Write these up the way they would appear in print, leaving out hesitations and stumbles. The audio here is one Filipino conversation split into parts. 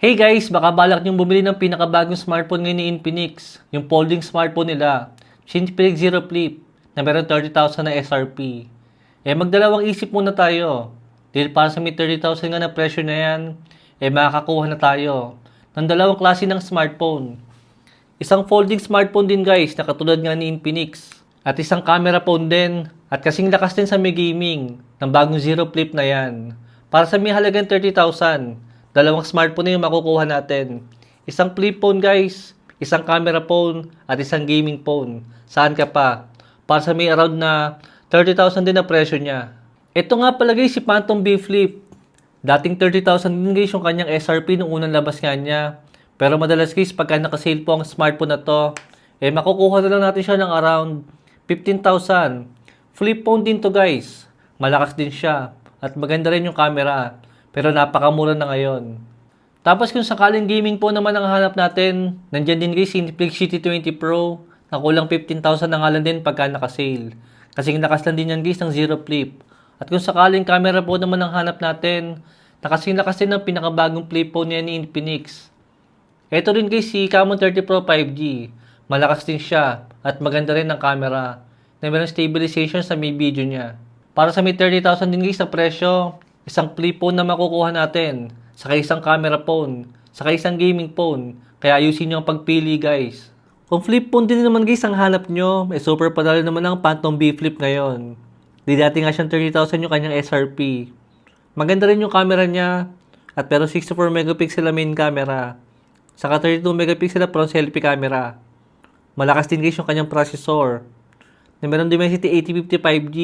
Hey guys, baka balak niyong bumili ng pinakabagong smartphone ngayon ni Infinix. Yung folding smartphone nila, Infinix Zero Flip, na meron 30,000 na SRP. Magdalawang isip muna tayo. Dahil para sa may 30,000 nga na presyo na yan, makakakuha na tayo ng dalawang klase ng smartphone. Isang folding smartphone din guys, na katulad nga ni Infinix. At isang camera phone din, at kasing lakas din sa may gaming, ng bagong Zero Flip na yan. Para sa may halagang 30,000, dalawang smartphone na yung makukuha natin. Isang flip phone guys, isang camera phone, at isang gaming phone. Saan ka pa? Para sa may around na 30,000 din na presyo niya. Ito nga pala guys, si Phantom B Flip. Dating 30,000 din guys yung kanyang SRP nung unang labas nga niya. Pero madalas guys, pagka nakasale po ang smartphone na to, makukuha na lang natin siya ng around 15,000. Flip phone din to guys. Malakas din siya. At maganda rin yung camera. Pero napakamura na ngayon. Tapos kung sakaling gaming po naman ang hanap natin, nandyan din guys si Infinix GT20 Pro na kulang 15,000 na nga lang din pagka nakasale. Kasing lakas lang din yan guys ng Zero Flip. At kung sakaling camera po naman ang hanap natin, nakasing lakas din ng pinakabagong flip phone niya ni Infinix. Ito rin guys si Camon 30 Pro 5G. Malakas din siya at maganda rin ang camera na mayroong stabilization sa may video niya. Para sa may 30,000 din guys na presyo, isang flip phone na makukuha natin, saka isang camera phone, saka isang gaming phone. Kaya ayusin nyo ang pagpili guys. Kung flip phone din naman guys ang hanap nyo, super padali naman ang Phantom B Flip ngayon. Di dati nga siyang 30,000 yung kanyang SRP. Maganda rin yung camera niya, at pero 64 megapixel ang main camera, saka 32 megapixel ang front selfie camera. Malakas din guys yung kanyang processor, na meron Dimensity 8050 5G.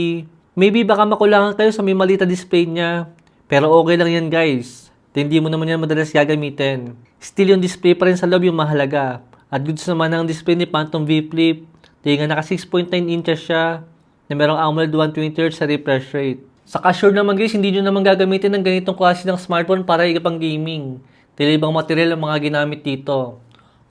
Maybe baka makulangan kayo sa may malita display niya. Pero okay lang yan guys. Hindi mo naman yan madalas gagamitin. Still yung display pa rin sa loob yung mahalaga. At goods naman ang display ni Phantom V Flip. Dahil nga naka 6.9 inches siya. Na merong AMOLED 120Hz sa refresh rate. Saka sure naman guys, hindi nyo naman gagamitin ng ganitong klase ng smartphone para ikapang gaming. Dahil ibang material ang mga ginamit dito.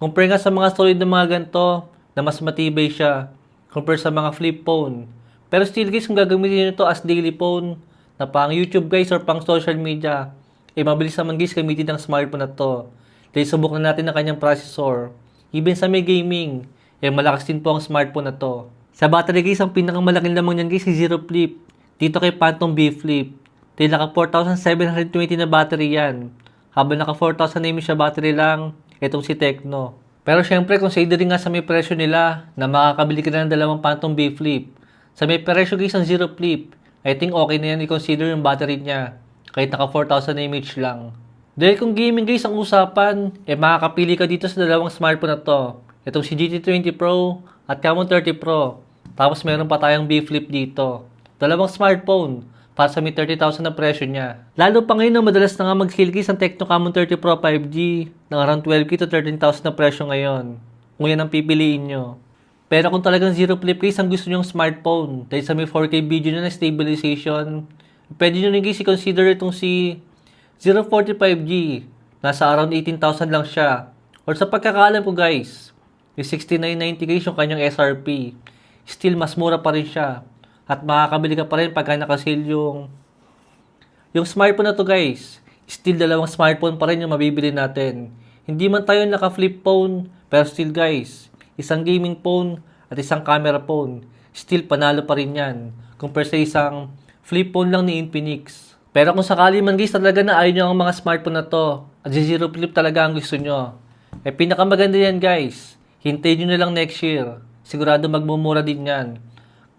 Compare nga sa mga solid na mga ganito, na mas matibay siya. Compare sa mga flip phone. Pero still guys, kung gagamitin nyo ito as daily phone, na pang YouTube guys or pang social media, mabilis naman guys gamitin ng smartphone na to. Dahil subok na natin ang kanyang processor. Even sa may gaming, malakas din po ang smartphone na to. Sa battery guys, ang pinakamalaking lamang niyan guys si Zero Flip. Dito kay Phantom B Flip. Dahil naka 4,720 na battery yan. Habang naka 4,000 mAh siya battery lang, itong si Tecno. Pero syempre, considering nga sa may presyo nila, na makakabili ka na ng dalawang Phantom B Flip, sa may presyo guys ng Zero Flip, I think okay na yan i-consider yung battery niya. Kahit naka 4,000 mAh lang. Dahil kung gaming guys ang usapan, makakapili ka dito sa dalawang smartphone na to. Itong si GT20 Pro at Camon 30 Pro. Tapos meron pa tayong B Flip dito. Dalawang smartphone para sa may 30,000 na presyo niya. Lalo pa ngayon na madalas na nga mag-sale guys ang Tecno Camon 30 Pro 5G ng around 12K to 13,000 na presyo ngayon. Kung yan ang pipiliin nyo. Pero kung talagang Zero Flip guys ang gusto nyong smartphone, dahil sa may 4K video na stabilization, pwede nyo rin guys i-consider itong si 045G. Nasa around 18,000 lang siya. Or sa pagkakaalam ko guys, yung 6990 guys yung kanyang SRP. Still mas mura pa rin siya. At makakabili ka pa rin pagka nakasale yung smartphone na to guys. Still dalawang smartphone pa rin yung mabibili natin. Hindi man tayo naka-flip phone, pero still guys, isang gaming phone at isang camera phone, still panalo pa rin yan compare sa isang flip phone lang ni Infinix. Pero kung sakali man guys talaga na ayaw nyo ang mga smartphone na to at si Zero Flip talaga ang gusto nyo, pinakamaganda yan guys, hintayin nyo na lang next year. Sigurado magmumura din yan.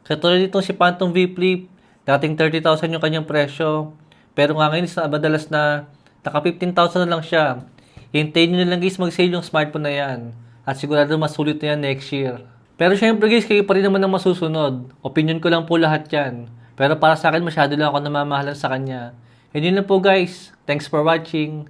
Katulad itong si Phantom V Flip, dating 30,000 yung kanyang presyo, pero nga ngayon madalas na naka 15,000 na lang siya. Hintayin nyo na lang guys mag-sale yung smartphone na yan. At sigurado mas sulit na yan next year. Pero syempre guys, kayo pa rin naman ang masusunod. Opinion ko lang po lahat yan. Pero para sa akin, masyado lang ako namamahalan sa kanya. And yun lang po guys. Thanks for watching.